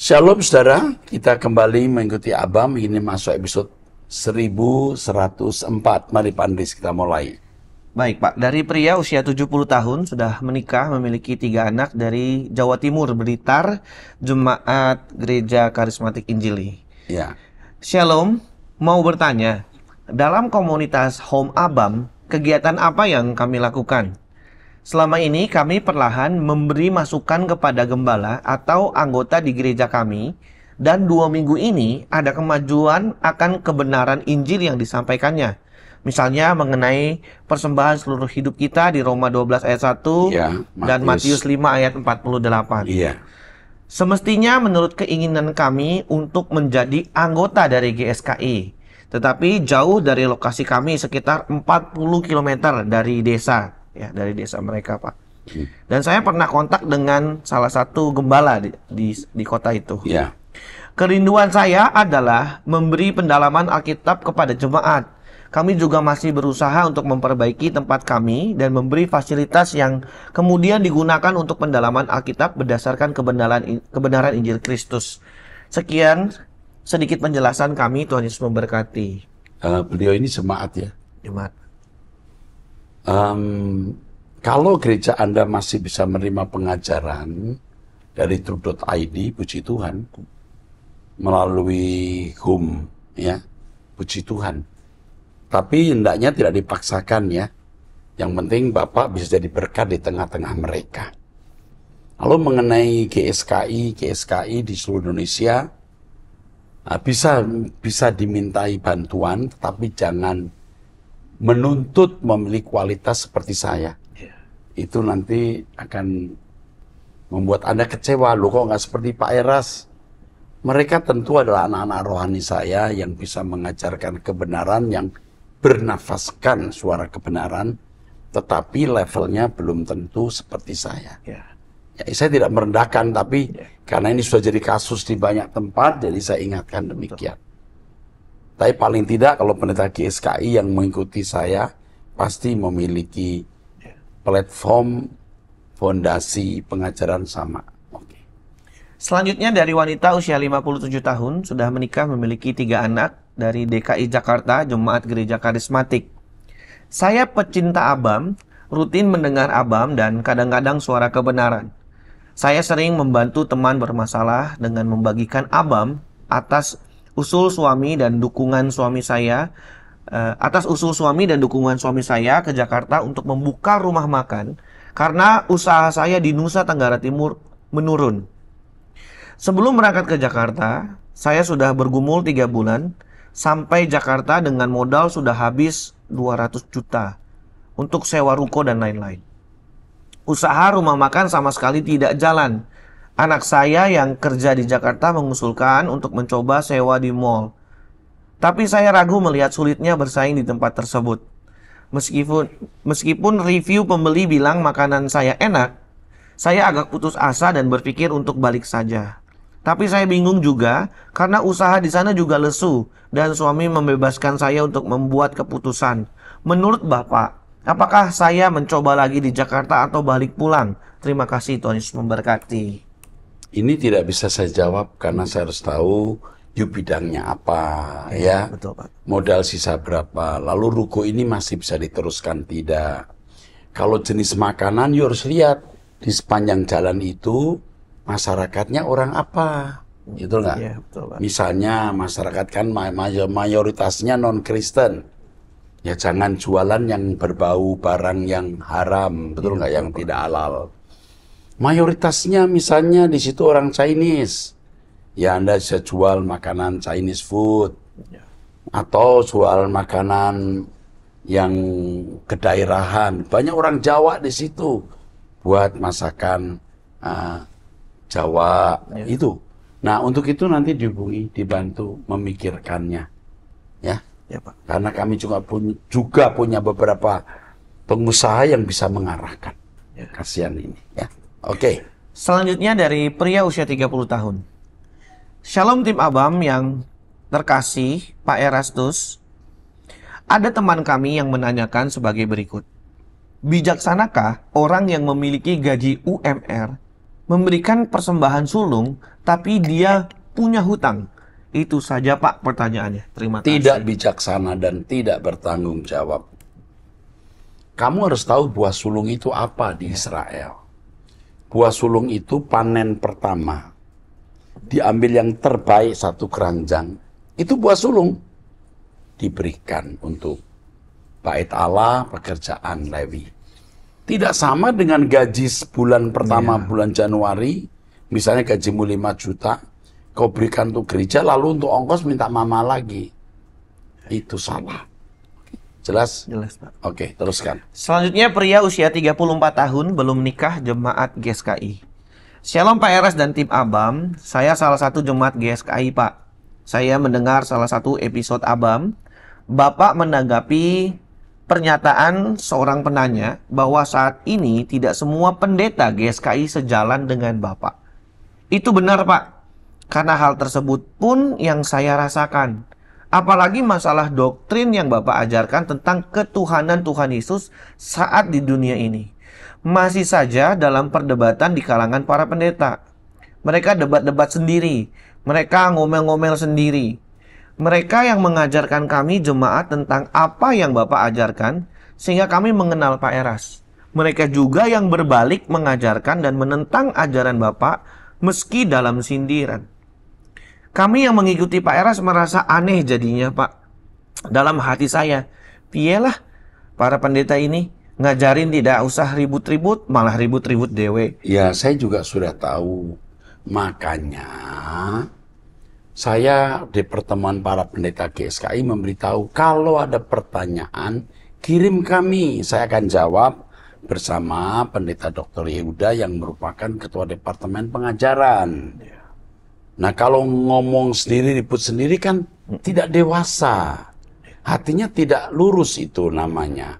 Shalom saudara, kita kembali mengikuti Abam, ini masuk episode 1104. Mari Pak Andris kita mulai. Baik Pak, dari pria usia 70 tahun sudah menikah, memiliki 3 anak dari Jawa Timur, Blitar, Jemaat Gereja Karismatik Injili. Ya. Shalom, mau bertanya, dalam komunitas Home Abam, kegiatan apa yang kami lakukan? Selama ini kami perlahan memberi masukan kepada gembala atau anggota di gereja kami, dan 2 minggu ini ada kemajuan akan kebenaran Injil yang disampaikannya. Misalnya mengenai persembahan seluruh hidup kita di Roma 12 ayat 1 Ya, dan Matius 5 ayat 48. Iya. Semestinya menurut keinginan kami untuk menjadi anggota dari GSKI, tetapi jauh dari lokasi kami sekitar 40 km dari desa, ya dari desa mereka Pak. Dan saya pernah kontak dengan salah satu gembala di kota itu. Ya. Kerinduan saya adalah memberi pendalaman Alkitab kepada jemaat. Kami juga masih berusaha untuk memperbaiki tempat kami dan memberi fasilitas yang kemudian digunakan untuk pendalaman Alkitab berdasarkan kebenaran Injil Kristus. Sekian sedikit penjelasan kami, Tuhan Yesus memberkati. Beliau ini jemaat ya. Jemaat. Kalau gereja Anda masih bisa menerima pengajaran dari True.id, puji Tuhan, melalui Home, ya, puji Tuhan. Tapi hendaknya tidak dipaksakan ya. Yang penting Bapak bisa jadi berkat di tengah-tengah mereka. Lalu mengenai GSKI di seluruh Indonesia, bisa dimintai bantuan, tetapi jangan menuntut memiliki kualitas seperti saya. Itu nanti akan membuat Anda kecewa. Loh kok nggak seperti Pak Eras? Mereka tentu adalah anak-anak rohani saya yang bisa mengajarkan kebenaran, yang bernafaskan suara kebenaran, tetapi levelnya belum tentu seperti saya. Ya, saya tidak merendahkan, tapi karena ini sudah jadi kasus di banyak tempat, jadi saya ingatkan demikian. Tapi paling tidak kalau pendeta GSKI yang mengikuti saya, pasti memiliki platform, fondasi pengajaran sama. Selanjutnya dari wanita usia 57 tahun, sudah menikah, memiliki 3 anak dari DKI Jakarta, Jemaat Gereja Karismatik. Saya pecinta Abam, rutin mendengar Abam dan kadang-kadang suara kebenaran. Saya sering membantu teman bermasalah dengan membagikan Abam atas usul suami dan dukungan suami saya ke Jakarta untuk membuka rumah makan karena usaha saya di Nusa Tenggara Timur menurun. Sebelum berangkat ke Jakarta, saya sudah bergumul 3 bulan. Sampai Jakarta dengan modal sudah habis 200 juta untuk sewa ruko dan lain-lain. Usaha rumah makan sama sekali tidak jalan. Anak saya yang kerja di Jakarta mengusulkan untuk mencoba sewa di mall. Tapi saya ragu melihat sulitnya bersaing di tempat tersebut. Meskipun review pembeli bilang makanan saya enak, saya agak putus asa dan berpikir untuk balik saja. Tapi saya bingung juga karena usaha di sana juga lesu dan suami membebaskan saya untuk membuat keputusan. Menurut Bapak, apakah saya mencoba lagi di Jakarta atau balik pulang? Terima kasih, Tuhan Yesus memberkati. Ini tidak bisa saya jawab karena saya harus tahu bidangnya apa, ya. Betul, Pak. Modal sisa berapa, lalu ruko ini masih bisa diteruskan tidak. Kalau jenis makanan, you harus lihat di sepanjang jalan itu masyarakatnya orang apa, gitu nggak? Ya, betul, Pak. Misalnya masyarakat kan mayoritasnya non-Kristen, ya jangan jualan yang berbau barang yang haram, betul nggak? Yang tidak halal. Mayoritasnya misalnya di situ orang Chinese, ya Anda bisa jual makanan Chinese food, atau jual makanan yang kedaerahan. Banyak orang Jawa di situ buat masakan Jawa itu. Nah, untuk itu nanti dihubungi, dibantu memikirkannya. Ya. Ya, Pak. Karena kami juga punya beberapa pengusaha yang bisa mengarahkan. Ya. Kasihan ini, ya. Oke. Selanjutnya dari pria usia 30 tahun. Shalom tim Abam yang terkasih, Pak Erastus. Ada teman kami yang menanyakan sebagai berikut. Bijaksanakah orang yang memiliki gaji UMR memberikan persembahan sulung, tapi dia punya hutang. Itu saja Pak pertanyaannya. Terima kasih. Tidak bijaksana dan tidak bertanggung jawab. Kamu harus tahu buah sulung itu apa di Israel. Buah sulung itu panen pertama. Diambil yang terbaik satu keranjang. Itu buah sulung. Diberikan untuk bait Allah, pekerjaan Lewi. Tidak sama dengan gaji bulan pertama, bulan Januari. Misalnya gajimu 5 juta. Kau berikan untuk gereja, lalu untuk ongkos minta mama lagi. Itu salah. Jelas? Jelas, Pak. Oke, teruskan. Selanjutnya pria usia 34 tahun belum nikah jemaat GSKI. Shalom Pak Eras dan tim Abam. Saya salah satu jemaat GSKI, Pak. Saya mendengar salah satu episode Abam. Bapak menanggapi pernyataan seorang penanya bahwa saat ini tidak semua pendeta GSKI sejalan dengan Bapak. Itu benar, Pak. Karena hal tersebut pun yang saya rasakan. Apalagi masalah doktrin yang Bapak ajarkan tentang ketuhanan Tuhan Yesus saat di dunia ini. Masih saja dalam perdebatan di kalangan para pendeta. Mereka debat-debat sendiri. Mereka ngomel-ngomel sendiri. Mereka yang mengajarkan kami jemaat tentang apa yang Bapak ajarkan, sehingga kami mengenal Pak Eras. Mereka juga yang berbalik mengajarkan dan menentang ajaran Bapak, meski dalam sindiran. Kami yang mengikuti Pak Eras merasa aneh jadinya, Pak. Dalam hati saya, piyelah para pendeta ini ngajarin tidak usah ribut-ribut, malah ribut-ribut dewe. Ya, saya juga sudah tahu. Makanya saya di pertemuan para pendeta GSKI memberitahu kalau ada pertanyaan, kirim kami. Saya akan jawab bersama pendeta Dr. Yehuda yang merupakan ketua departemen pengajaran. Nah, kalau ngomong sendiri, ribut sendiri kan tidak dewasa. Hatinya tidak lurus, itu namanya.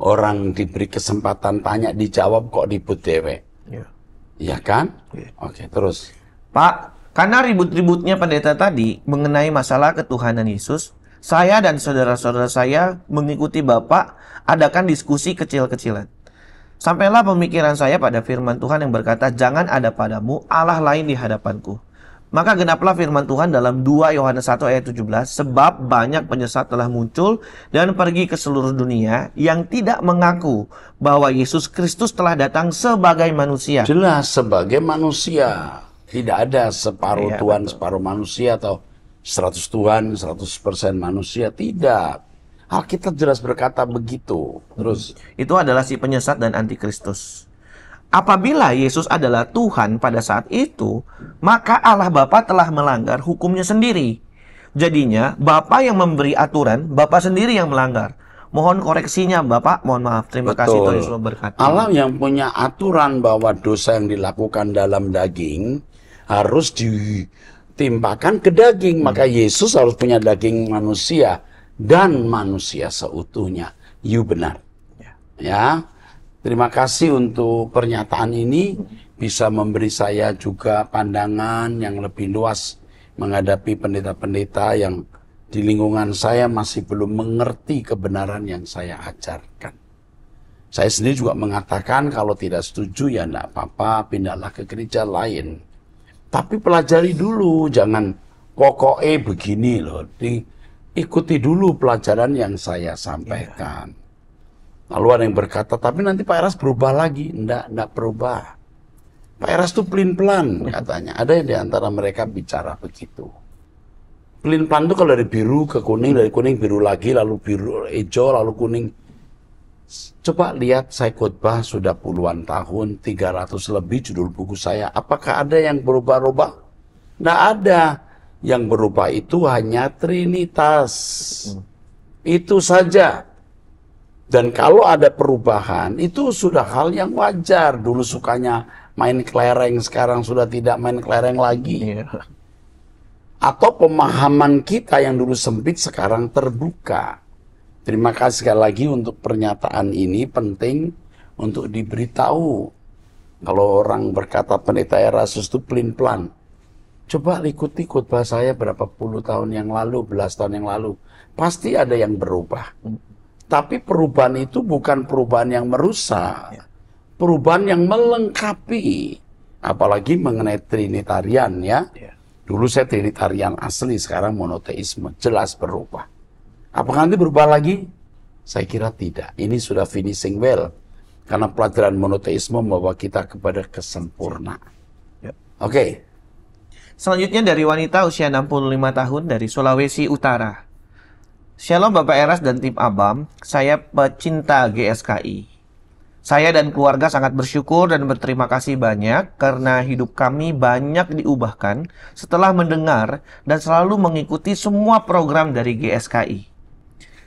Orang diberi kesempatan tanya dijawab kok ribut dewek. Iya kan? Oke, terus. Pak, karena ribut-ributnya pendeta tadi mengenai masalah ketuhanan Yesus, saya dan saudara-saudara saya mengikuti Bapak adakan diskusi kecil-kecilan. Sampailah pemikiran saya pada firman Tuhan yang berkata, jangan ada padamu Allah lain di hadapanku. Maka genaplah firman Tuhan dalam 2 Yohanes 1 ayat 17, sebab banyak penyesat telah muncul dan pergi ke seluruh dunia yang tidak mengaku bahwa Yesus Kristus telah datang sebagai manusia. Jelas sebagai manusia. Tidak ada separuh Tuhan, betul. separuh manusia atau 100 Tuhan, 100% manusia. Tidak. Alkitab jelas berkata begitu. Terus. Itu adalah si penyesat dan antikristus. Apabila Yesus adalah Tuhan pada saat itu, maka Allah Bapa telah melanggar hukumnya sendiri. Jadinya, Bapa yang memberi aturan, Bapa sendiri yang melanggar. Mohon koreksinya, Bapak. Mohon maaf. Terima kasih Tuhan Yesus berkati. Allah yang punya aturan bahwa dosa yang dilakukan dalam daging harus ditimpakan ke daging. Maka Yesus harus punya daging manusia dan manusia seutuhnya. You benar. Ya. Terima kasih untuk pernyataan ini. Bisa memberi saya juga pandangan yang lebih luas menghadapi pendeta-pendeta yang di lingkungan saya masih belum mengerti kebenaran yang saya ajarkan. Saya sendiri juga mengatakan kalau tidak setuju ya enggak apa-apa, pindahlah ke gereja lain. Tapi pelajari dulu, jangan pokoknya begini loh. Ikuti dulu pelajaran yang saya sampaikan. Lalu ada yang berkata, tapi nanti Pak Eras berubah lagi. Enggak berubah. Pak Eras itu pelin-pelan katanya. Ada yang di antara mereka bicara begitu. Pelin-pelan itu kalau dari biru ke kuning, dari kuning biru lagi, lalu biru hijau, lalu kuning. Coba lihat saya khotbah sudah puluhan tahun, 300 lebih judul buku saya. Apakah ada yang berubah-ubah? Enggak ada. Yang berubah itu hanya Trinitas. Itu saja. Dan kalau ada perubahan, itu sudah hal yang wajar. Dulu sukanya main kelereng, sekarang sudah tidak main kelereng lagi. Atau pemahaman kita yang dulu sempit, sekarang terbuka. Terima kasih sekali lagi untuk pernyataan ini, penting untuk diberitahu. Kalau orang berkata pendeta Erastus itu pelin-pelan. Coba ikuti khotbah saya berapa puluh tahun yang lalu, belas tahun yang lalu. Pasti ada yang berubah. Tapi perubahan itu bukan perubahan yang merusak. Perubahan yang melengkapi. Apalagi mengenai Trinitarian ya. Ya. Dulu saya Trinitarian asli, sekarang monoteisme. Jelas berubah. Apakah nanti berubah lagi? Saya kira tidak. Ini sudah finishing well. Karena pelajaran monoteisme membawa kita kepada kesempurnaan. Ya. Oke. Selanjutnya dari wanita usia 65 tahun dari Sulawesi Utara. Shalom Bapak Eras dan tim Abam, saya pecinta GSKI. Saya dan keluarga sangat bersyukur dan berterima kasih banyak karena hidup kami banyak diubahkan setelah mendengar dan selalu mengikuti semua program dari GSKI.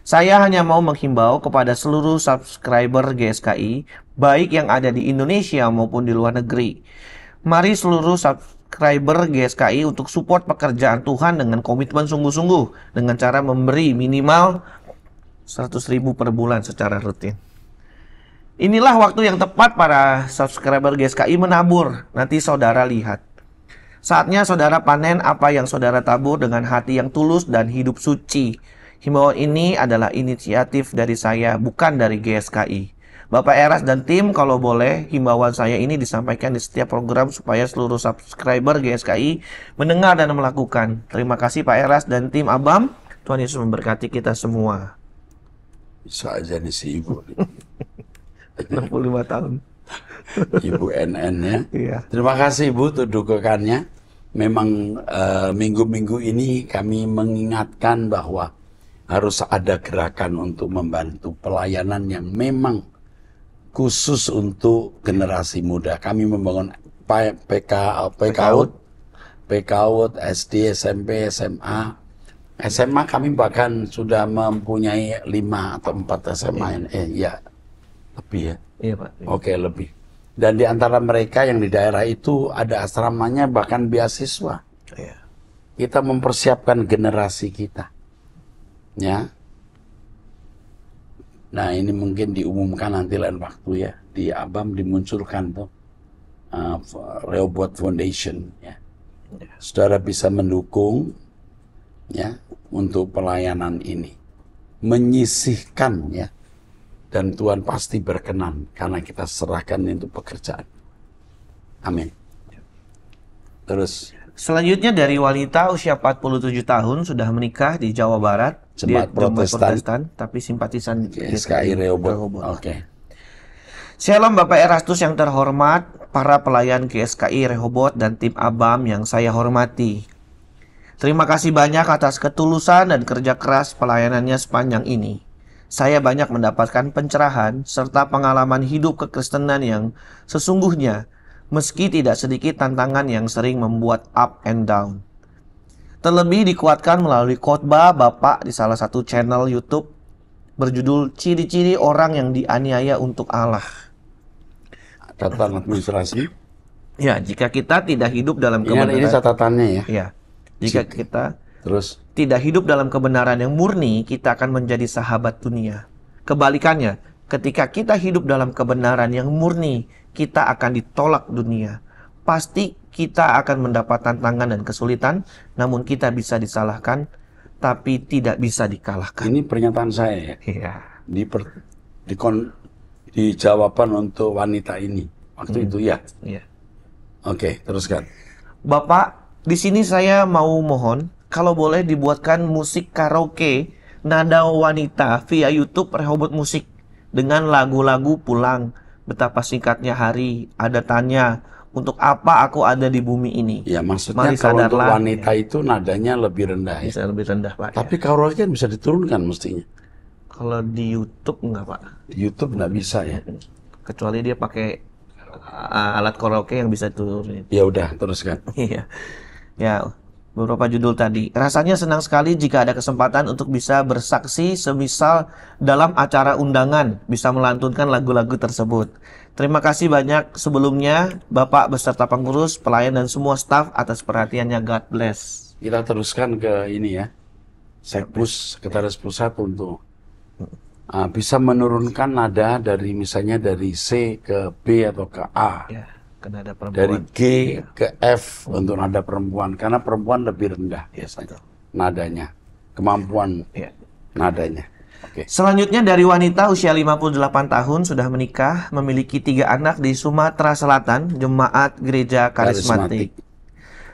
Saya hanya mau menghimbau kepada seluruh subscriber GSKI, baik yang ada di Indonesia maupun di luar negeri. Mari seluruh subscriber GSKI untuk support pekerjaan Tuhan dengan komitmen sungguh-sungguh, dengan cara memberi minimal 100.000 per bulan secara rutin. Inilah waktu yang tepat para subscriber GSKI menabur. Nanti saudara lihat. Saatnya saudara panen apa yang saudara tabur dengan hati yang tulus dan hidup suci. Himbauan ini adalah inisiatif dari saya, bukan dari GSKI. Bapak Eras dan tim, kalau boleh, himbauan saya ini disampaikan di setiap program supaya seluruh subscriber GSKI mendengar dan melakukan. Terima kasih Pak Eras dan tim Abam. Tuhan Yesus memberkati kita semua. Bisa aja nih si ibu. 65 tahun. Ibu NN ya. Iya. Terima kasih Ibu untuk dukungannya. Memang minggu-minggu ini kami mengingatkan bahwa harus ada gerakan untuk membantu pelayanan yang memang khusus untuk generasi muda. Kami membangun PKUD, SD, SMP, SMA. SMA kami bahkan sudah mempunyai 5 atau 4 SMA. Ya, lebih ya. Iya Pak. Oke, lebih. Dan di antara mereka yang di daerah itu ada asramanya, bahkan beasiswa. Iya. Kita mempersiapkan generasi kita. Ya. Nah, ini mungkin diumumkan nanti lain waktu ya. Di Abam dimunculkan tuh Rehoboth Foundation ya. Saudara bisa mendukung ya untuk pelayanan ini. Menyisihkan ya. Dan Tuhan pasti berkenan karena kita serahkan untuk pekerjaan. Amin. Terus Selanjutnya dari wanita usia 47 tahun sudah menikah di Jawa Barat. Jemaat Dia Protestan, tapi simpatisan GSKI Rehoboth. Oke. Shalom Bapak Erastus yang terhormat, para pelayan GSKI Rehoboth dan tim Abam yang saya hormati. Terima kasih banyak atas ketulusan dan kerja keras pelayanannya sepanjang ini. Saya banyak mendapatkan pencerahan serta pengalaman hidup kekristenan yang sesungguhnya, meski tidak sedikit tantangan yang sering membuat up and down. Terlebih dikuatkan melalui khotbah Bapak di salah satu channel YouTube berjudul Ciri-ciri Orang yang Dianiaya untuk Allah. Catatan administrasi. Ya, jika kita tidak hidup dalam kebenaran. Ini catatannya ya. Ya, jika kita Terus tidak hidup dalam kebenaran yang murni, kita akan menjadi sahabat dunia. Kebalikannya, ketika kita hidup dalam kebenaran yang murni, kita akan ditolak dunia. Pasti kita akan mendapat tantangan dan kesulitan, namun kita bisa disalahkan, tapi tidak bisa dikalahkan. ini pernyataan saya ya. Iya. Di jawaban untuk wanita ini waktu itu ya. Iya. Oke, teruskan. Bapak, di sini saya mau mohon, kalau boleh dibuatkan musik karaoke nada wanita via YouTube Rehoboth Musik dengan lagu-lagu pulang. Betapa singkatnya hari, ada tanya, untuk apa aku ada di bumi ini? Ya maksudnya Mari kalau untuk sadarlah. wanita itu nadanya lebih rendah ya. Bisa lebih rendah, Pak. Tapi karaoke kan bisa diturunkan mestinya. Kalau di YouTube enggak, Pak. Di YouTube nggak bisa ya. Kecuali dia pakai alat karaoke yang bisa turunin. Ya udah, teruskan. Iya. Ya, beberapa judul tadi. Rasanya senang sekali jika ada kesempatan untuk bisa bersaksi semisal dalam acara undangan, bisa melantunkan lagu-lagu tersebut. Terima kasih banyak sebelumnya Bapak beserta pengurus, pelayan dan semua staf atas perhatiannya. God bless. Kita teruskan ke ini ya. Sekpus, Sekretaris Pusat untuk bisa menurunkan nada dari misalnya dari C ke B atau ke A. Ya, karena ada perempuan. Dari G ke F untuk nada perempuan. Karena perempuan lebih rendah biasanya nadanya. Kemampuan Ya. nadanya. Oke. Selanjutnya dari wanita usia 58 tahun sudah menikah, memiliki 3 anak di Sumatera Selatan, jemaat gereja karismatik.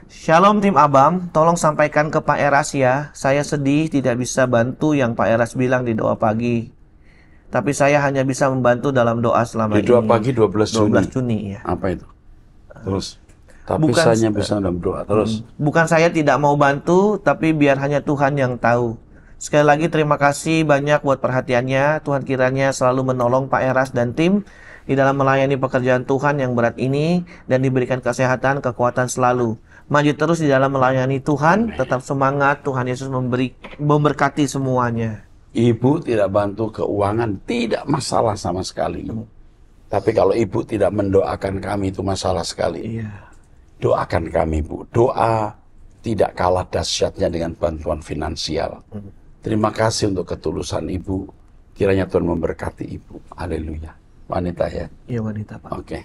Shalom tim Abam, tolong sampaikan ke Pak Eras ya. Saya sedih tidak bisa bantu yang Pak Eras bilang di doa pagi. Tapi saya hanya bisa membantu dalam doa selama Di doa ini. pagi 12 Juni. 12 Juni ya. Apa itu? Terus. Tapi Bukan- saya hanya bisa dalam doa. Terus. Bukan saya tidak mau bantu, tapi biar hanya Tuhan yang tahu. Sekali lagi terima kasih banyak buat perhatiannya. Tuhan kiranya selalu menolong Pak Eras dan tim di dalam melayani pekerjaan Tuhan yang berat ini dan diberikan kesehatan, kekuatan selalu. Maju terus di dalam melayani Tuhan, tetap semangat. Tuhan Yesus memberkati semuanya. Ibu tidak bantu keuangan, tidak masalah sama sekali. Tapi kalau ibu tidak mendoakan kami, itu masalah sekali. Iya. Doakan kami, Bu. Doa tidak kalah dahsyatnya dengan bantuan finansial. Terima kasih untuk ketulusan ibu. Kiranya Tuhan memberkati ibu. Haleluya. Wanita ya. Iya wanita Pak. Oke.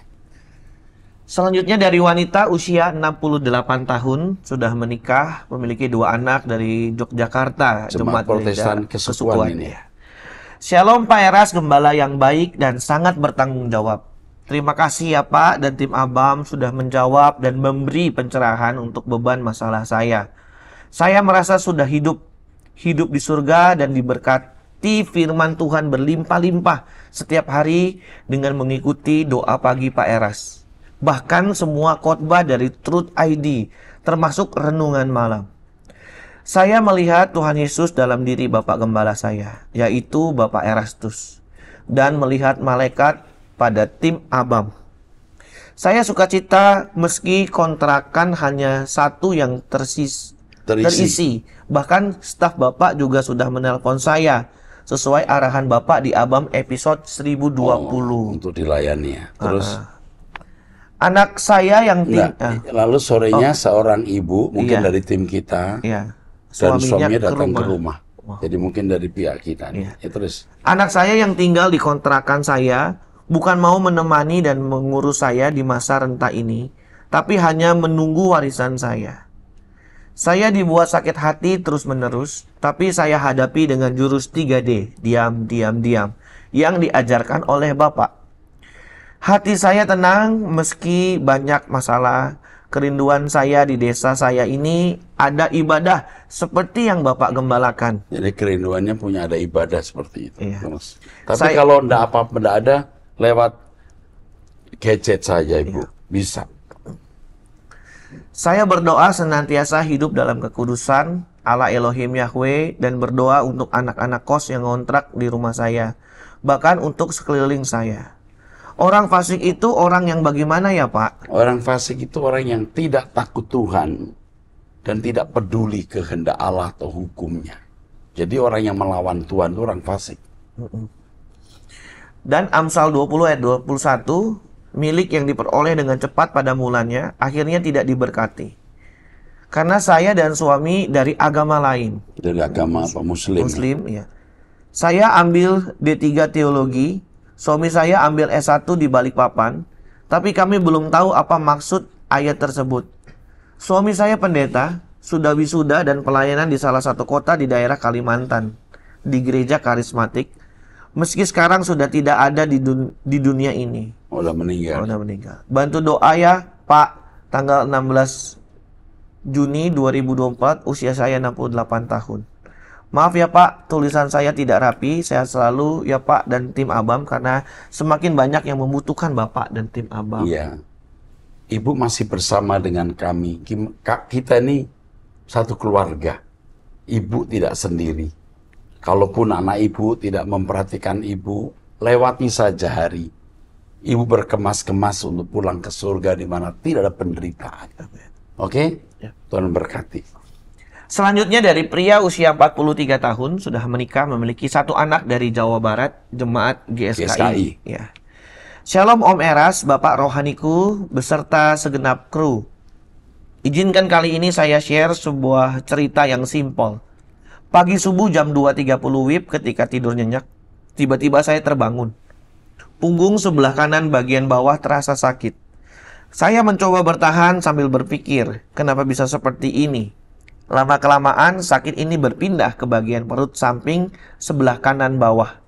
Selanjutnya dari wanita usia 68 tahun sudah menikah, memiliki 2 anak dari Yogyakarta, Jemaat Protestan Kesukuan ini. ya. Shalom Pak Eras, gembala yang baik dan sangat bertanggung jawab. Terima kasih ya Pak dan tim Abam sudah menjawab dan memberi pencerahan untuk beban masalah saya. Saya merasa sudah hidup di surga dan diberkati firman Tuhan berlimpah-limpah setiap hari dengan mengikuti doa pagi Pak Eras. Bahkan semua khotbah dari Truth ID, termasuk renungan malam. Saya melihat Tuhan Yesus dalam diri Bapak Gembala saya, yaitu Bapak Erastus, dan melihat malaikat pada tim Abam. Saya sukacita meski kontrakan hanya satu yang terisi. Bahkan staf Bapak juga sudah menelpon saya sesuai arahan Bapak di Abam episode 1020. Untuk dilayani ya. Terus. Anak saya yang Lalu sorenya seorang ibu, mungkin Iya. dari tim kita, Iya. dan Suaminya suaminya ke datang ke rumah. rumah. Jadi mungkin dari pihak kita nih. Ya, terus. Anak saya yang tinggal di kontrakan saya bukan mau menemani dan mengurus saya di masa renta ini, tapi hanya menunggu warisan saya. Saya dibuat sakit hati terus-menerus, tapi saya hadapi dengan jurus 3D, diam, yang diajarkan oleh Bapak. Hati saya tenang meski banyak masalah. Kerinduan saya di desa saya ini ada ibadah seperti yang Bapak gembalakan. Jadi kerinduannya punya ada ibadah seperti itu. Iya. Terus. Tapi kalau enggak apa-apa enggak ada, lewat gadget saja Ibu. Bisa. Saya berdoa senantiasa hidup dalam kekudusan Allah Elohim Yahweh dan berdoa untuk anak-anak kos yang ngontrak di rumah saya, bahkan untuk sekeliling saya. Orang fasik itu orang yang bagaimana ya Pak? Orang fasik itu orang yang tidak takut Tuhan dan tidak peduli kehendak Allah atau hukumnya. Jadi orang yang melawan Tuhan itu orang fasik. Dan Amsal 20 ayat 21, milik yang diperoleh dengan cepat pada mulanya akhirnya tidak diberkati. Karena saya dan suami dari agama lain. Dari agama apa? Muslim. Ya. Saya ambil D3 teologi, suami saya ambil S1 di Balikpapan, tapi kami belum tahu apa maksud ayat tersebut. Suami saya pendeta, sudah wisuda dan pelayanan di salah satu kota di daerah Kalimantan, di gereja karismatik, meski sekarang sudah tidak ada di dunia ini. Udah meninggal. Udah meninggal. Bantu doa ya Pak, tanggal 16 Juni 2024, usia saya 68 tahun. Maaf ya Pak, tulisan saya tidak rapi. Sehat selalu ya Pak dan tim Abam, karena semakin banyak yang membutuhkan Bapak dan tim Abam. Iya. Ibu masih bersama dengan kami. Kita ini satu keluarga. Ibu tidak sendiri. Kalaupun anak ibu tidak memperhatikan ibu, lewati saja hari. Ibu berkemas-kemas untuk pulang ke surga di mana tidak ada penderitaan. Oke? Ya. Tuhan berkati. Selanjutnya dari pria usia 43 tahun, sudah menikah, memiliki 1 anak dari Jawa Barat, jemaat GSKI. Ya. Shalom Om Eras, Bapak rohaniku, beserta segenap kru. Izinkan kali ini saya share sebuah cerita yang simpel. Pagi subuh jam 2.30 WIB ketika tidur nyenyak, tiba-tiba saya terbangun. Punggung sebelah kanan bagian bawah terasa sakit. Saya mencoba bertahan sambil berpikir, kenapa bisa seperti ini? Lama-kelamaan sakit ini berpindah ke bagian perut samping sebelah kanan bawah.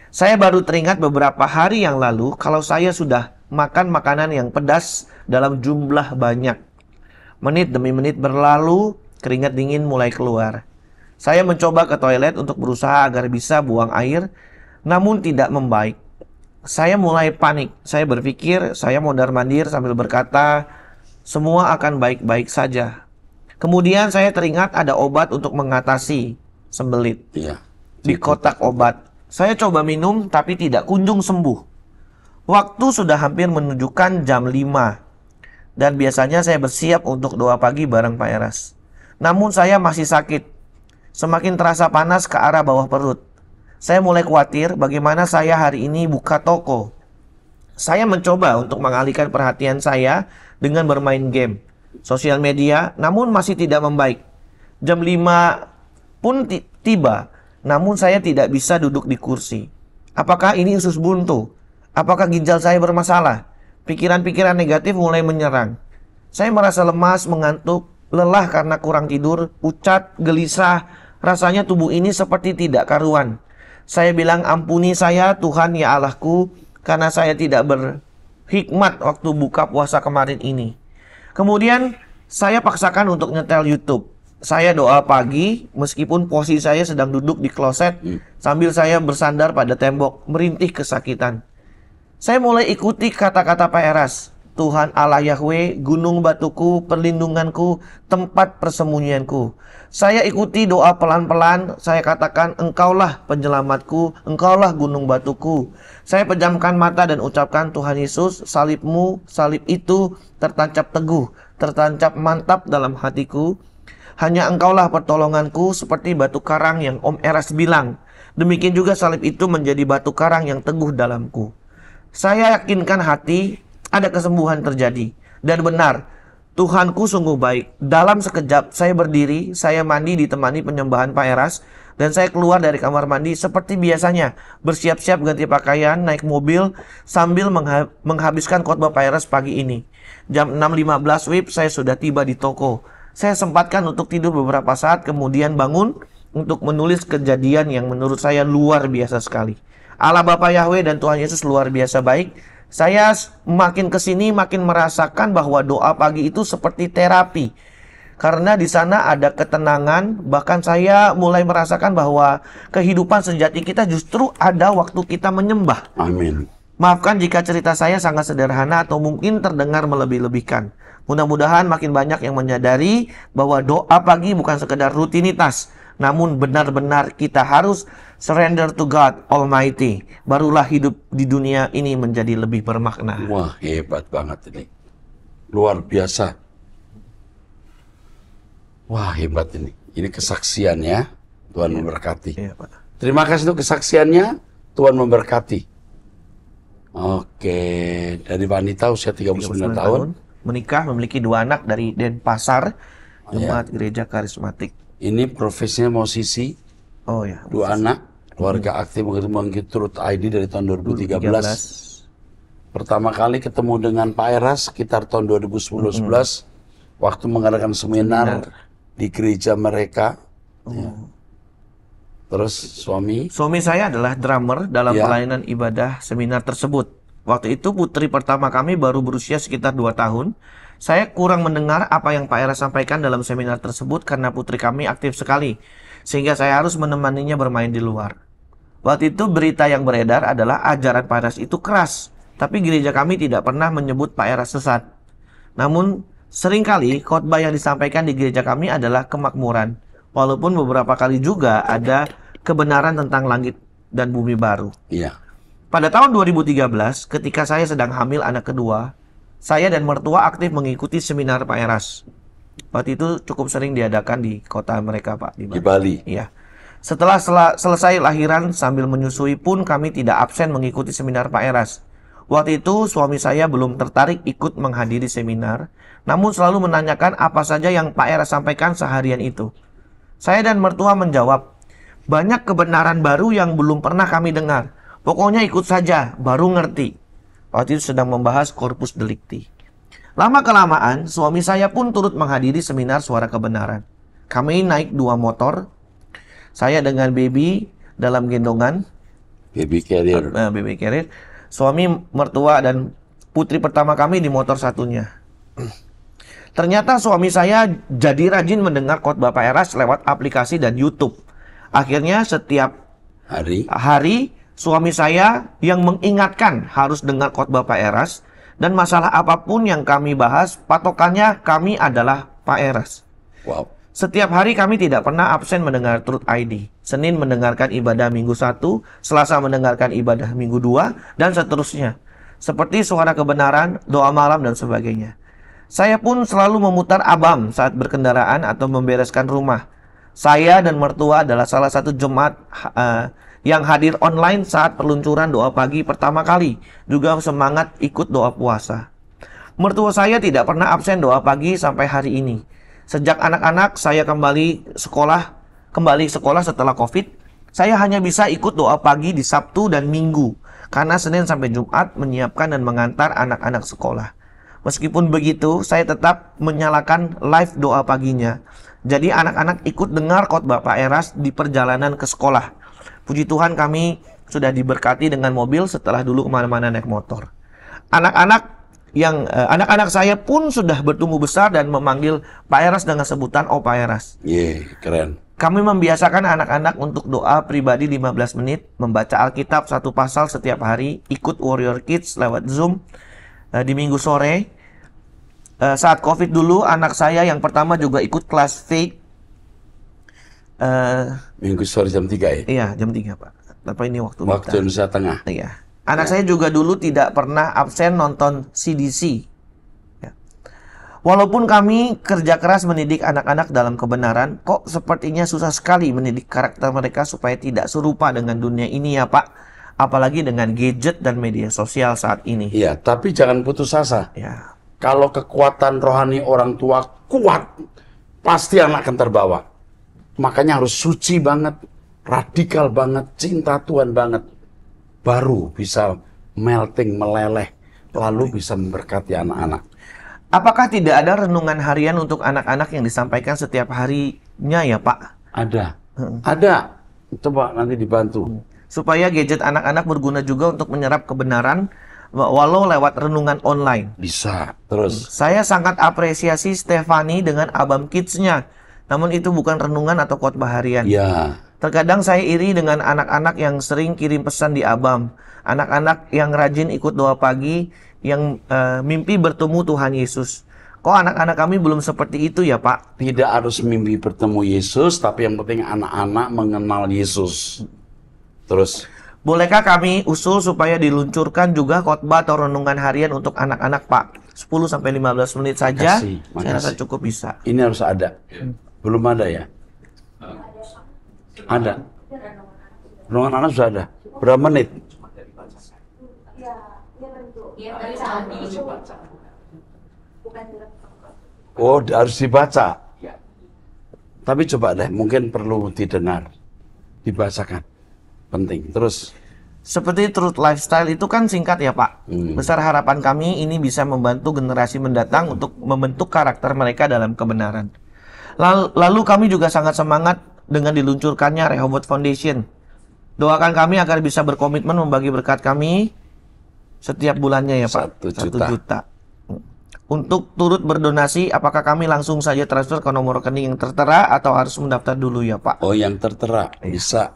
Saya baru teringat beberapa hari yang lalu kalau saya sudah makan makanan yang pedas dalam jumlah banyak. Menit demi menit berlalu, keringat dingin mulai keluar. Saya mencoba ke toilet untuk berusaha agar bisa buang air, namun tidak membaik. Saya mulai panik. Saya berpikir saya mondar-mandir sambil berkata, semua akan baik-baik saja. Kemudian saya teringat ada obat untuk mengatasi sembelit. Iya. Di kotak obat. Saya coba minum tapi tidak kunjung sembuh. Waktu sudah hampir menunjukkan jam 5. Dan biasanya saya bersiap untuk doa pagi bareng Pak Eras. Namun saya masih sakit. Semakin terasa panas ke arah bawah perut. Saya mulai khawatir bagaimana saya hari ini buka toko. Saya mencoba untuk mengalihkan perhatian saya dengan bermain game, sosial media, namun masih tidak membaik. Jam 5 pun tiba, namun saya tidak bisa duduk di kursi. Apakah ini usus buntu? Apakah ginjal saya bermasalah? Pikiran-pikiran negatif mulai menyerang. Saya merasa lemas, mengantuk, lelah karena kurang tidur, pucat, gelisah. Rasanya tubuh ini seperti tidak karuan. Saya bilang, ampuni saya Tuhan ya Allahku, karena saya tidak berhikmat waktu buka puasa kemarin ini. Kemudian saya paksakan untuk nyetel YouTube. Saya doa pagi meskipun posisi saya sedang duduk di kloset sambil saya bersandar pada tembok, merintih kesakitan. Saya mulai ikuti kata-kata Pak Eras. Tuhan Allah Yahweh, gunung batuku, perlindunganku, tempat persembunyianku. Saya ikuti doa pelan-pelan, saya katakan, engkaulah penyelamatku, engkaulah gunung batuku. Saya pejamkan mata dan ucapkan, Tuhan Yesus, salibmu, salib itu tertancap teguh, tertancap mantap dalam hatiku. Hanya engkaulah pertolonganku, seperti batu karang yang Om Eras bilang. Demikian juga salib itu menjadi batu karang yang teguh dalamku. Saya yakinkan hati, ada kesembuhan terjadi. Dan benar, Tuhanku sungguh baik. Dalam sekejap saya berdiri, saya mandi ditemani penyembahan Pak Eras, dan saya keluar dari kamar mandi seperti biasanya, bersiap-siap ganti pakaian, naik mobil, sambil menghabiskan khotbah Pak Eras pagi ini. Jam 6.15 WIB saya sudah tiba di toko. Saya sempatkan untuk tidur beberapa saat, kemudian bangun untuk menulis kejadian yang menurut saya luar biasa sekali. Allah Bapa Yahweh dan Tuhan Yesus luar biasa baik. Saya makin kesini makin merasakan bahwa doa pagi itu seperti terapi. Karena di sana ada ketenangan, bahkan saya mulai merasakan bahwa kehidupan sejati kita justru ada waktu kita menyembah. Amin. Maafkan jika cerita saya sangat sederhana atau mungkin terdengar melebih-lebihkan. Mudah-mudahan makin banyak yang menyadari bahwa doa pagi bukan sekedar rutinitas, namun benar-benar kita harus surrender to God Almighty. Barulah hidup di dunia ini menjadi lebih bermakna. Wah, hebat banget ini. Luar biasa. Wah, hebat ini. Ini kesaksiannya. Tuhan memberkati. Iya, Pak. Terima kasih untuk kesaksiannya. Tuhan memberkati. Oke, dari wanita usia 39 tahun. Menikah, memiliki 2 anak dari Denpasar, Jemaat Gereja Karismatik. Ini profesinya musisi. Oh ya. 2 anak, keluarga aktif mengikuti Truth ID dari tahun 2013. Pertama kali ketemu dengan Pak Eras sekitar tahun 2010-11 waktu mengadakan seminar di gereja mereka. Ya. Terus suami saya adalah drummer dalam pelayanan ibadah seminar tersebut. Waktu itu putri pertama kami baru berusia sekitar 2 tahun. Saya kurang mendengar apa yang Pak Eras sampaikan dalam seminar tersebut karena putri kami aktif sekali, sehingga saya harus menemaninya bermain di luar. Waktu itu berita yang beredar adalah ajaran Pak Eras itu keras, tapi gereja kami tidak pernah menyebut Pak Eras sesat. Namun seringkali khotbah yang disampaikan di gereja kami adalah kemakmuran, walaupun beberapa kali juga ada kebenaran tentang langit dan bumi baru. Iya. Pada tahun 2013, ketika saya sedang hamil anak kedua, saya dan mertua aktif mengikuti seminar Pak Eras. Waktu itu cukup sering diadakan di kota mereka, Pak. Di Bali. Iya. Setelah selesai lahiran sambil menyusui pun kami tidak absen mengikuti seminar Pak Eras. Waktu itu suami saya belum tertarik ikut menghadiri seminar, namun selalu menanyakan apa saja yang Pak Eras sampaikan seharian itu. Saya dan mertua menjawab, banyak kebenaran baru yang belum pernah kami dengar. Pokoknya ikut saja, baru ngerti. Waktu itu sedang membahas Corpus Delicti. Lama-kelamaan, suami saya pun turut menghadiri seminar Suara Kebenaran. Kami naik 2 motor. Saya dengan baby dalam gendongan. Baby carrier. Baby carrier. Suami, mertua, dan putri pertama kami di motor satunya. Ternyata suami saya jadi rajin mendengar khotbah Pak Eras lewat aplikasi dan YouTube. Akhirnya setiap hari suami saya yang mengingatkan harus dengar khotbah Pak Eras, dan masalah apapun yang kami bahas, patokannya kami adalah Pak Eras. Wow. Setiap hari kami tidak pernah absen mendengar Truth ID. Senin mendengarkan ibadah Minggu 1, Selasa mendengarkan ibadah Minggu 2, dan seterusnya. Seperti suara kebenaran, doa malam, dan sebagainya. Saya pun selalu memutar ABAM saat berkendaraan atau membereskan rumah. Saya dan mertua adalah salah satu jemaat yang hadir online saat peluncuran doa pagi pertama kali. Juga semangat ikut doa puasa. Mertua saya tidak pernah absen doa pagi sampai hari ini. Sejak anak-anak saya kembali sekolah setelah COVID, saya hanya bisa ikut doa pagi di Sabtu dan Minggu, karena Senin sampai Jumat menyiapkan dan mengantar anak-anak sekolah. Meskipun begitu, saya tetap menyalakan live doa paginya. Jadi anak-anak ikut dengar khotbah Pak Eras di perjalanan ke sekolah. Puji Tuhan kami sudah diberkati dengan mobil setelah dulu kemana-mana naik motor. Anak-anak saya pun sudah bertumbuh besar dan memanggil Pak Eras dengan sebutan Pak Eras. Keren. Kami membiasakan anak-anak untuk doa pribadi 15 menit, membaca Alkitab 1 pasal setiap hari, ikut Warrior Kids lewat Zoom di Minggu sore. Saat COVID dulu, anak saya yang pertama juga ikut kelas faith. Minggu sore jam 3 ya? Iya, jam 3 Pak. Tapi ini waktu Indonesia Tengah. Iya. Anak saya juga dulu tidak pernah absen nonton CDC. Ya. Walaupun kami kerja keras mendidik anak-anak dalam kebenaran, kok sepertinya susah sekali mendidik karakter mereka supaya tidak serupa dengan dunia ini ya Pak. Apalagi dengan gadget dan media sosial saat ini. Iya, tapi jangan putus asa. Ya. Kalau kekuatan rohani orang tua kuat, pasti anak akan terbawa. Makanya harus suci banget, radikal banget, cinta Tuhan banget. Baru bisa melting, meleleh, lalu bisa memberkati anak-anak. Apakah tidak ada renungan harian untuk anak-anak yang disampaikan setiap harinya ya Pak? Ada. Ada. Coba nanti dibantu. Supaya gadget anak-anak berguna juga untuk menyerap kebenaran walau lewat renungan online. Bisa. Terus. Saya sangat apresiasi Stefani dengan ABAM Kids-nya. Namun itu bukan renungan atau khotbah harian. Ya. Terkadang saya iri dengan anak-anak yang sering kirim pesan di ABAM. Anak-anak yang rajin ikut doa pagi, yang mimpi bertemu Tuhan Yesus. Kok anak-anak kami belum seperti itu ya Pak? Tidak harus mimpi bertemu Yesus, tapi yang penting anak-anak mengenal Yesus. Terus. Bolehkah kami usul supaya diluncurkan juga khotbah atau renungan harian untuk anak-anak Pak? 10-15 menit saja, saya rasa cukup bisa. Ini harus ada. Belum ada ya? Ada. Renungan anak sudah ada. Berapa menit? Oh, harus dibaca. Tapi coba deh, mungkin perlu didengar, dibacakan. Penting. Terus. Seperti Truth Lifestyle itu kan singkat ya Pak. Besar harapan kami ini bisa membantu generasi mendatang untuk membentuk karakter mereka dalam kebenaran. Lalu kami juga sangat semangat dengan diluncurkannya Rehoboth Foundation. Doakan kami agar bisa berkomitmen membagi berkat kami setiap bulannya ya Pak. 1 juta. Untuk turut berdonasi, apakah kami langsung saja transfer ke nomor rekening yang tertera atau harus mendaftar dulu ya Pak? Oh, yang tertera. Bisa.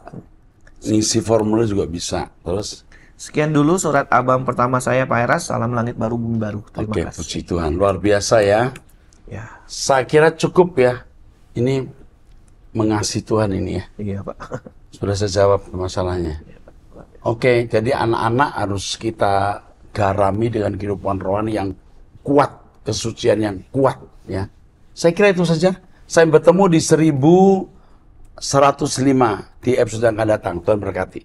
Ngisi formulir juga bisa. Terus. Sekian dulu surat ABAM pertama saya Pak Eras. Salam langit baru bumi baru. Terima kasih. Puji Tuhan. Luar biasa ya. Ya. Saya kira cukup ya. Ini mengasihi Tuhan ini ya. Iya Pak. Sudah saya jawab masalahnya. Oke, jadi anak-anak harus kita garami dengan kehidupan rohani yang kuat, kesucian yang kuat ya. Saya kira itu saja. Saya bertemu di 1105 di episode yang akan datang. Tuhan berkati.